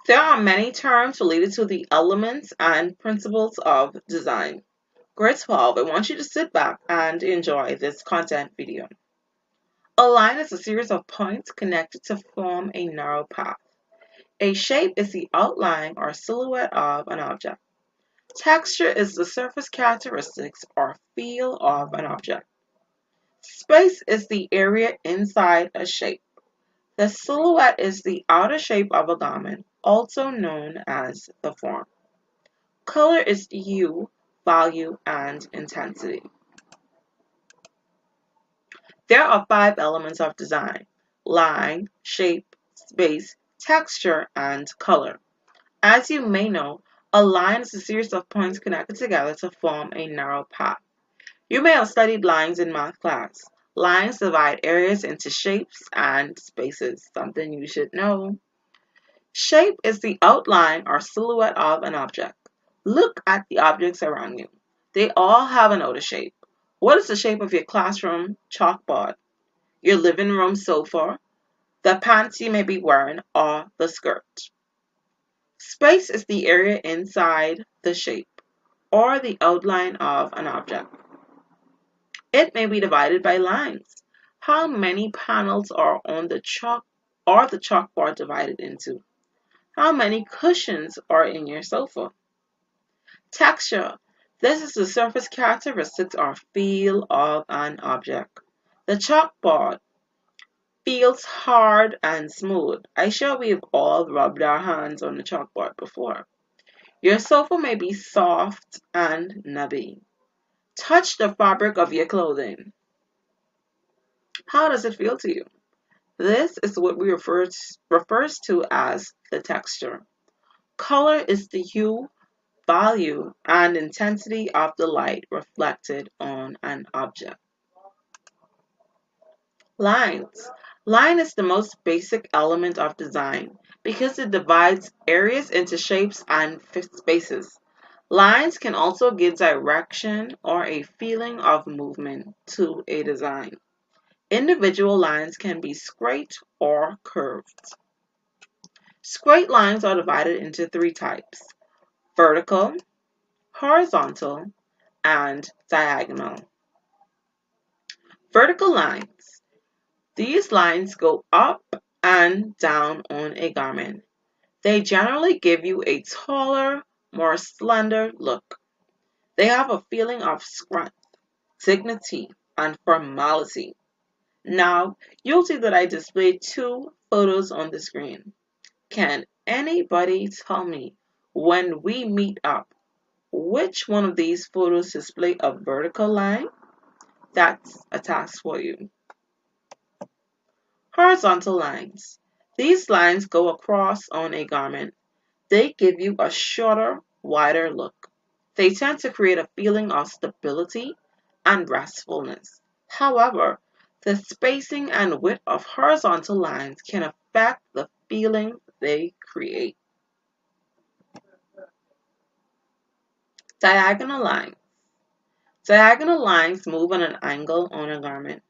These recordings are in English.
There are many terms related to the elements and principles of design. Grade 12, I want you to sit back and enjoy this content video. A line is a series of points connected to form a narrow path. A shape is the outline or silhouette of an object. Texture is the surface characteristics or feel of an object. Space is the area inside a shape. The silhouette is the outer shape of a garment, also known as the form. Color is hue, value, and intensity. There are 5 elements of design: line, shape, space, texture, and color. As you may know, a line is a series of points connected together to form a narrow path. You may have studied lines in math class. Lines divide areas into shapes and spaces, something you should know. Shape is the outline or silhouette of an object. Look at the objects around you. They all have an outer shape. What is the shape of your classroom chalkboard, your living room sofa, the pants you may be wearing, or the skirt? Space is the area inside the shape or the outline of an object. It may be divided by lines. How many panels are on the chalkboard divided into? How many cushions are in your sofa? Texture. This is the surface characteristics or feel of an object. The chalkboard feels hard and smooth. I'm sure we've all rubbed our hands on the chalkboard before. Your sofa may be soft and nubby. Touch the fabric of your clothing. How does it feel to you? This is what we refers to as the texture. Color is the hue, value, and intensity of the light reflected on an object. Lines. Line is the most basic element of design because it divides areas into shapes and spaces. Lines can also give direction or a feeling of movement to a design. Individual lines can be straight or curved. Straight lines are divided into 3 types: vertical, horizontal, and diagonal. Vertical lines. These lines go up and down on a garment. They generally give you a taller, more slender look. They have a feeling of strength, dignity, and formality. Now, you'll see that I displayed 2 photos on the screen. Can anybody tell me, when we meet up, which one of these photos display a vertical line? That's a task for you. Horizontal lines. These lines go across on a garment. They give you a shorter, wider look. They tend to create a feeling of stability and restfulness. However, the spacing and width of horizontal lines can affect the feeling they create. Diagonal lines. Diagonal lines move at an angle on a garment.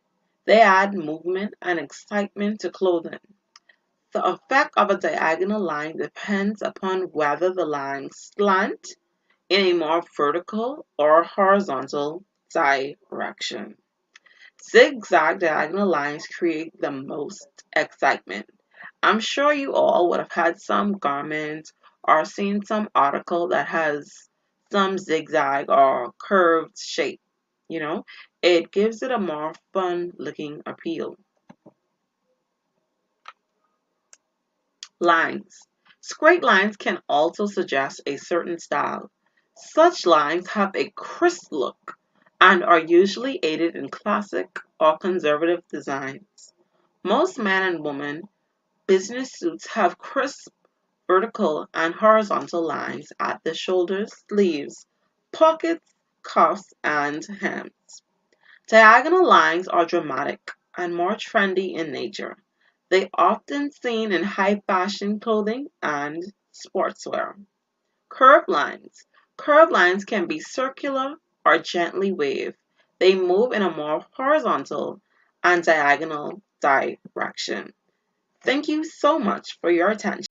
They add movement and excitement to clothing. The effect of a diagonal line depends upon whether the lines slant in a more vertical or horizontal direction. Zigzag diagonal lines create the most excitement. I'm sure you all would have had some garment or seen some article that has some zigzag or curved shape. It gives it a more fun looking appeal. Lines. Straight lines can also suggest a certain style. Such lines have a crisp look and are usually aided in classic or conservative designs. Most men and women business suits have crisp vertical and horizontal lines at the shoulders, sleeves, pockets, cuffs, and hems. Diagonal lines are dramatic and more trendy in nature. They often seen in high fashion clothing and sportswear. Curved lines. Curved lines can be circular or gently waved. They move in a more horizontal and diagonal direction. Thank you so much for your attention.